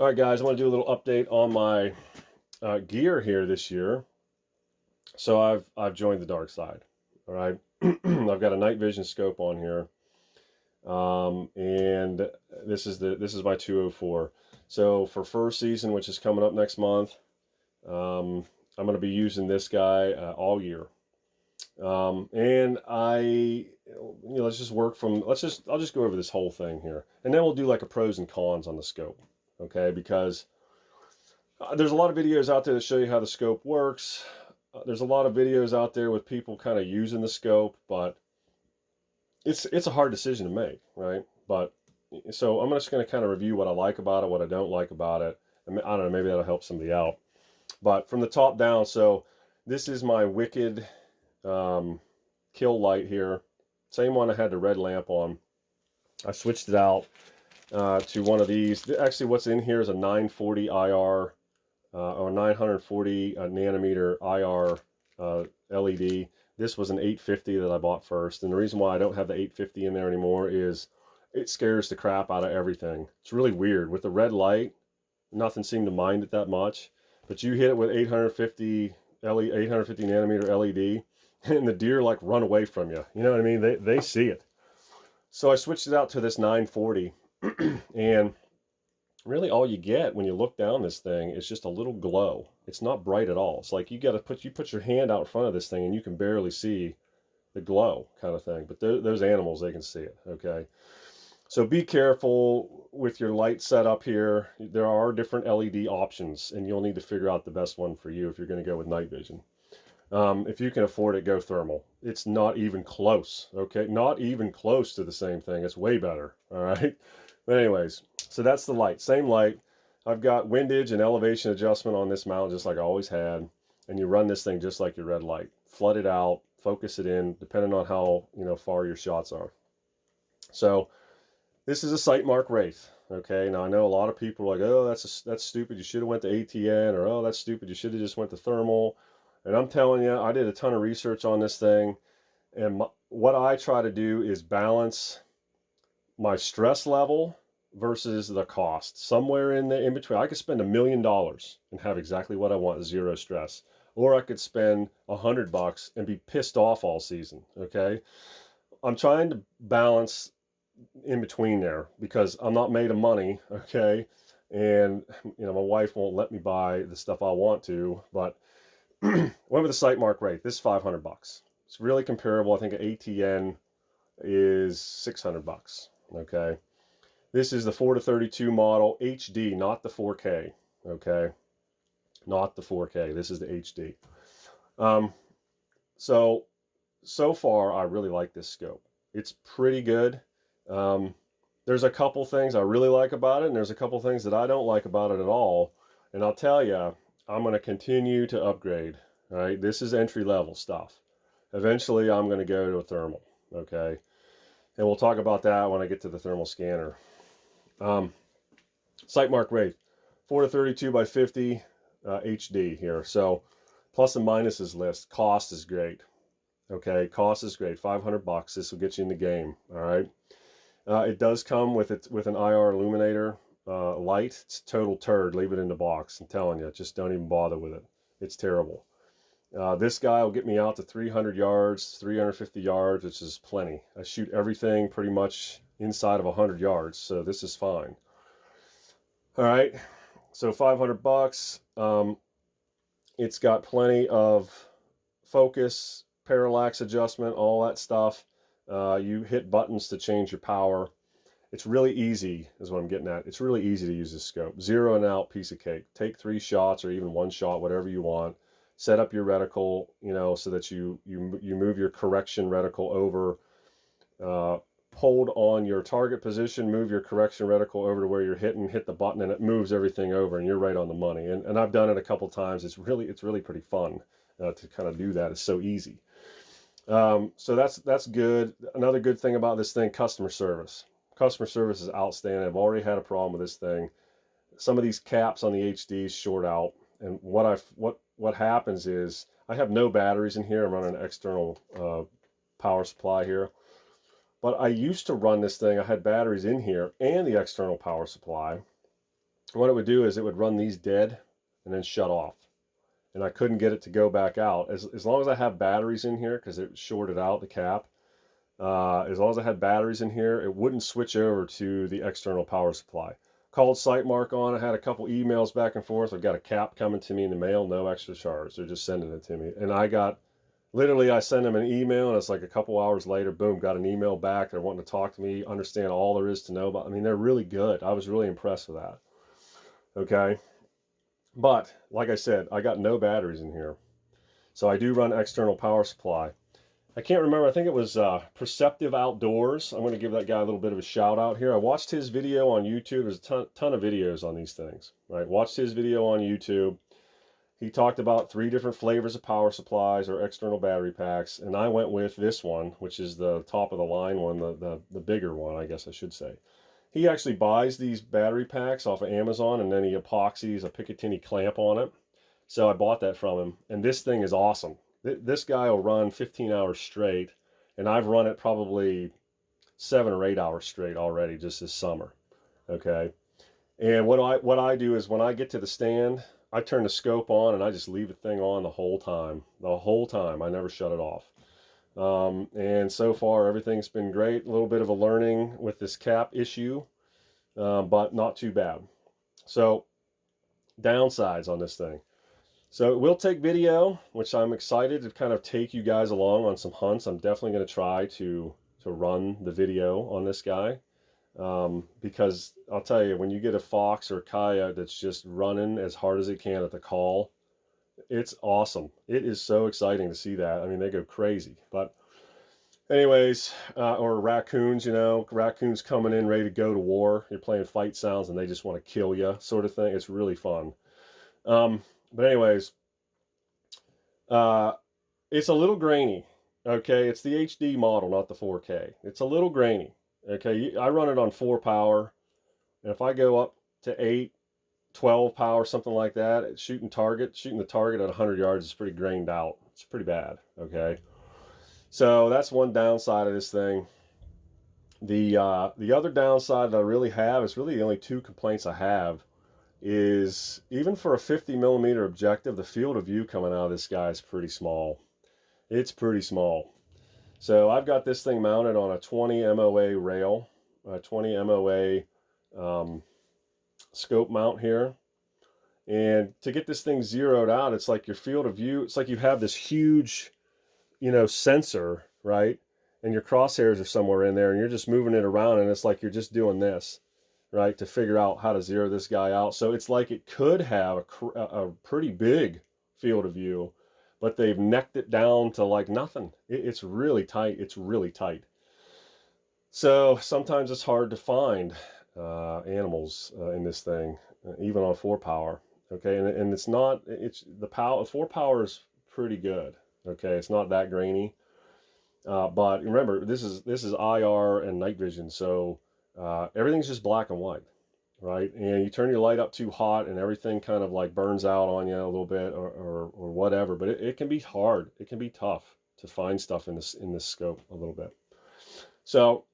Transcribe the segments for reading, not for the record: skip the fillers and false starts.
All right, guys, I want to do a little update on my gear here this year. So I've joined the dark side. All right, I've got a night vision scope on here, and this is my 204. So for fur season, which is coming up next month, I'm going to be using this guy all year. And let's just work from I'll just go over this whole thing here, and then we'll do like a pros and cons on the scope. Okay, because there's a lot of videos out there that show you how the scope works. There's a lot of videos out there with people kind of using the scope, but it's a hard decision to make, right? But so I'm just going to kind of review what I like about it, what I don't like about it. I don't know, maybe that'll help somebody out. But from the top down, so this is my Wicked kill light here. Same one I had the red lamp on. I switched it out to one of these. Actually, what's in here is a 940 IR or 940 nanometer IR LED. This was an 850 that I bought first, and the reason why I don't have the 850 in there anymore is it scares the crap out of everything. It's really weird. With the red light, nothing seemed to mind it that much, but you hit it with 850 nanometer LED, and the deer like run away from you. You know what I mean? They see it. So I switched it out to this 940, and really all you get when you look down this thing is just a little glow. It's not bright at all. It's like you put your hand out in front of this thing and you can barely see the glow kind of thing. But those animals, they can see it. Okay. So be careful with your light setup here. There are different LED options, and you'll need to figure out the best one for you if you're going to go with night vision. If you can afford it, go thermal. It's not even close. Okay. Not even close to the same thing. It's way better. All right. But anyways, so that's the light. Same light. I've got windage and elevation adjustment on this mount just like I always had. And you run this thing just like your red light. Flood it out, focus it in, depending on how far your shots are. So this is a Sightmark Wraith. Okay, now I know a lot of people are like, oh, that's stupid. You should have went to ATN, or oh, that's stupid. You should have just went to thermal. And I'm telling you, I did a ton of research on this thing, and what I try to do is balance my stress level versus the cost. Somewhere in between. I could spend $1 million and have exactly what I want, zero stress. Or I could spend $100 and be pissed off all season. Okay. I'm trying to balance in between there because I'm not made of money. Okay. And my wife won't let me buy the stuff I want to, but went with the Sightmark Wraith. This is $500. It's really comparable. I think an ATN is $600. Okay, this is the 4-32 model HD, not the 4K. Okay, not the 4K. This is the HD. So far I really like this scope. It's pretty good. There's a couple things I really like about it, and there's a couple things that I don't like about it at all. And I'll tell you, I'm going to continue to upgrade. All right, this is entry level stuff. Eventually, I'm going to go to a thermal. Okay. And we'll talk about that when I get to the thermal scanner. Sightmark Wraith, 4-32 by 50 HD here. So plus and minuses list. Cost is great. Okay, cost is great. $500. This will get you in the game. All right. It does come with an IR illuminator light. It's total turd. Leave it in the box. I'm telling you, just don't even bother with it. It's terrible. This guy will get me out to 300 yards, 350 yards, which is plenty. I shoot everything pretty much inside of 100 yards, so this is fine. All right, so $500. It's got plenty of focus, parallax adjustment, all that stuff. You hit buttons to change your power. It's really easy, is what I'm getting at. It's really easy to use this scope. Zero and out, piece of cake. Take 3 shots or even 1 shot, whatever you want. Set up your reticle, so that you move your correction reticle over. Hold on your target position, move your correction reticle over to where you're hitting, hit the button, and it moves everything over, and you're right on the money. And I've done it a couple times. It's really pretty fun to kind of do that. It's so easy. So that's good. Another good thing about this thing, customer service. Customer service is outstanding. I've already had a problem with this thing. Some of these caps on the HDs short out, and what happens is I have no batteries in here. I'm running an external power supply here. But I used to run this thing. I had batteries in here and the external power supply. what it would do is it would run these dead and then shut off. And I couldn't get it to go back out. As long as I have batteries in here, because it shorted out the cap, as long as I had batteries in here, it wouldn't switch over to the external power supply. Called Sightmark on it, had a couple emails back and forth. I've got a cap coming to me in the mail, no extra charge. They're just sending it to me. And I got, literally, I send them an email, and it's like a couple hours later, boom, got an email back. They're wanting to talk to me, understand all there is to know about. I mean, they're really good. I was really impressed with that. Okay. But, like I said, I got no batteries in here. So I do run external power supply. I can't remember, I think it was Perceptive Outdoors. I'm going to give that guy a little bit of a shout out here. I watched his video on YouTube. There's a ton of videos on these things, right? Watched his video on YouTube. He talked about 3 different flavors of power supplies or external battery packs, and I went with this one, which is the top of the line one, the bigger one, I guess I should say. He actually buys these battery packs off of Amazon, and then he epoxies a Picatinny clamp on it. So I bought that from him, and this thing is awesome. This guy will run 15 hours straight, and I've run it probably 7 or 8 hours straight already just this summer. Okay, and what I do is when I get to the stand, I turn the scope on and I just leave the thing on the whole time. The whole time, I never shut it off. And so far everything's been great. A little bit of a learning with this cap issue, but not too bad. So downsides on this thing. So it will take video, which I'm excited to kind of take you guys along on some hunts. I'm definitely going to try to run the video on this guy, because I'll tell you, when you get a fox or a coyote that's just running as hard as it can at the call, it's awesome. It is so exciting to see that. I mean, they go crazy. But anyways, or raccoons, raccoons coming in ready to go to war. You're playing fight sounds and they just want to kill you, sort of thing. It's really fun. But anyways, it's a little grainy. Okay, it's the HD model, not the 4K. It's a little grainy. Okay, I run it on 4 power, and if I go up to 8, 12 power, something like that, shooting the target at 100 yards is pretty grained out. It's pretty bad. Okay, so that's one downside of this thing. The other downside that I really have is really the only 2 complaints I have is even for a 50 millimeter objective, the field of view coming out of this guy is pretty small. It's pretty small. So I've got this thing mounted on a 20 MOA rail, a 20 MOA scope mount here. And to get this thing zeroed out, it's like your field of view, it's like you have this huge, sensor, right? And your crosshairs are somewhere in there and you're just moving it around, and it's like you're just doing this, right, to figure out how to zero this guy out. So it's like it could have a pretty big field of view, but they've necked it down to like nothing. It's really tight. It's really tight. So sometimes it's hard to find animals in this thing, even on 4 power. Okay, and it's the power. 4 power is pretty good. Okay, it's not that grainy. But remember, this is IR and night vision, so everything's just black and white, right? And you turn your light up too hot and everything kind of like burns out on you a little bit or whatever. But it can be hard. It can be tough to find stuff in this scope a little bit. So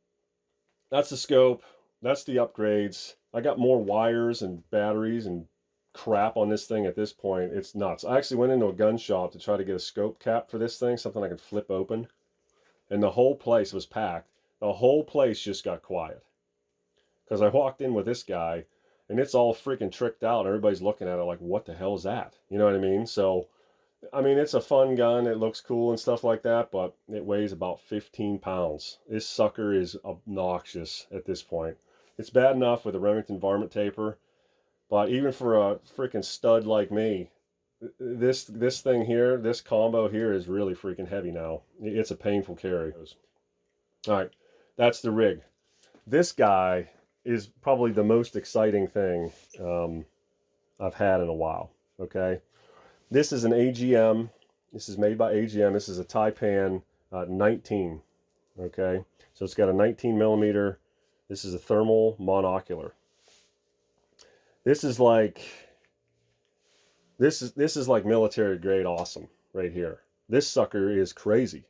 that's the scope. That's the upgrades. I got more wires and batteries and crap on this thing at this point. It's nuts. I actually went into a gun shop to try to get a scope cap for this thing, something I could flip open. And the whole place was packed. The whole place just got quiet. Because I walked in with this guy, and it's all freaking tricked out. Everybody's looking at it like, what the hell is that? You know what I mean? So, I mean, it's a fun gun. It looks cool and stuff like that, but it weighs about 15 pounds. This sucker is obnoxious at this point. It's bad enough with a Remington varmint taper, but even for a freaking stud like me, this thing here, this combo here is really freaking heavy now. It's a painful carry. All right, that's the rig. This guy is probably the most exciting thing I've had in a while. Okay, this is an AGM. This is made by AGM. This is a Taipan 19. Okay, so it's got a 19 millimeter. This is a thermal monocular. This is like military grade awesome right here. This sucker is crazy.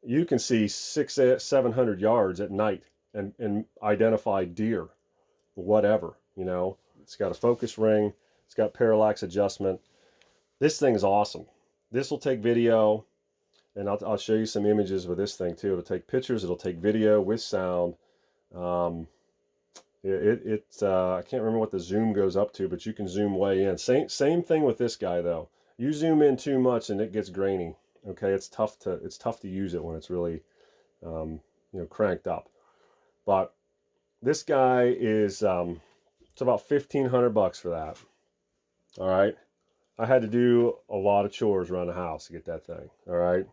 You can see 600-700 yards at night and identify deer, whatever, It's got a focus ring. It's got parallax adjustment. This thing is awesome. This will take video, and I'll show you some images with this thing too. It'll take pictures. It'll take video with sound. I can't remember what the zoom goes up to, but you can zoom way in. Same thing with this guy though. You zoom in too much and it gets grainy. Okay, it's tough to use it when it's really cranked up. But this guy is it's about $1,500 for that. All right, I had to do a lot of chores around the house to get that thing. All right,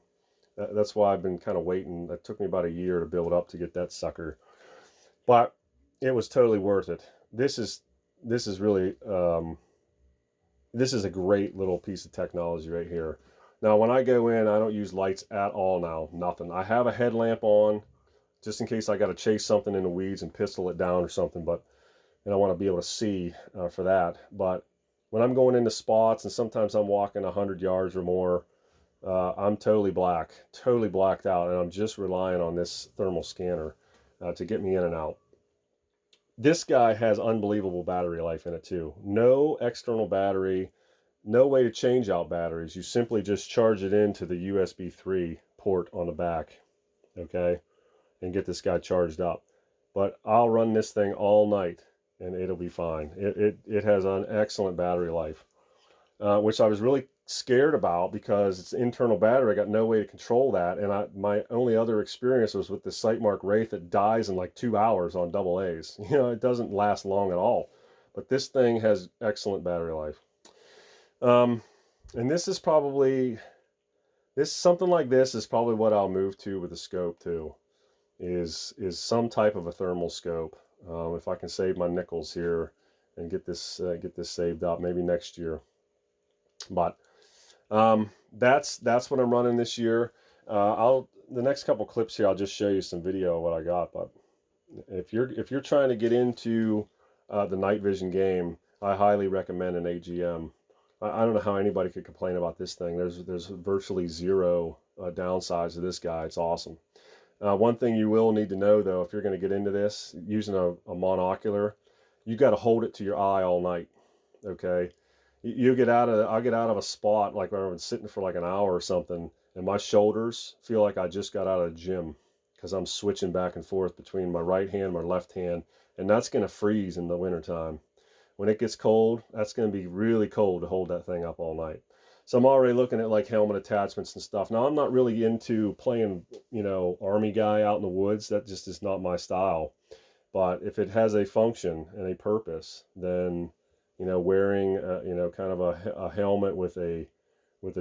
that's why I've been kind of waiting. It took me about a year to build up to get that sucker, but it was totally worth it. This is really this is a great little piece of technology right here. Now, when I go in, I don't use lights at all now, nothing. I have a headlamp on just in case I got to chase something in the weeds and pistol it down or something, and I want to be able to see for that. But when I'm going into spots and sometimes I'm walking 100 yards or more, I'm totally blacked out, and I'm just relying on this thermal scanner to get me in and out. This guy has unbelievable battery life in it too. No external battery, no way to change out batteries. You simply just charge it into the USB 3 port on the back, okay, and get this guy charged up. But I'll run this thing all night and it'll be fine. It has an excellent battery life, which I was really scared about because it's internal battery. I got no way to control that, and my only other experience was with the Sightmark Wraith that dies in like 2 hours on AA's. It doesn't last long at all. But this thing has excellent battery life. And this is probably something like this is probably what I'll move to with the scope too. Is some type of a thermal scope. If I can save my nickels here and get this saved up, maybe next year. But that's what I'm running this year. The next couple clips here, I'll just show you some video of what I got. But if you're trying to get into the night vision game, I highly recommend an AGM. I don't know how anybody could complain about this thing. There's virtually zero downsides to this guy. It's awesome. One thing you will need to know though, if you're going to get into this using a monocular, you got to hold it to your eye all night. Okay. I'll get out of a spot like where I've been sitting for like an hour or something, and my shoulders feel like I just got out of the gym because I'm switching back and forth between my right hand and my left hand, and that's going to freeze in the wintertime. When it gets cold, that's going to be really cold to hold that thing up all night. So I'm already looking at like helmet attachments and stuff. Now, I'm not really into playing, army guy out in the woods. That just is not my style. But if it has a function and a purpose, then wearing kind of a helmet with a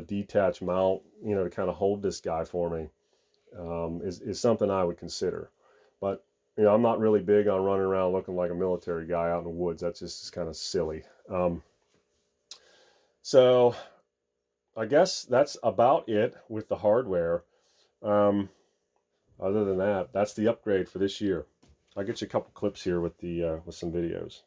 detached mount, to kind of hold this guy for me, is something I would consider. But I'm not really big on running around looking like a military guy out in the woods. That's just kind of silly. So I guess that's about it with the hardware. Other than that, that's the upgrade for this year. I'll get you a couple clips here with some videos.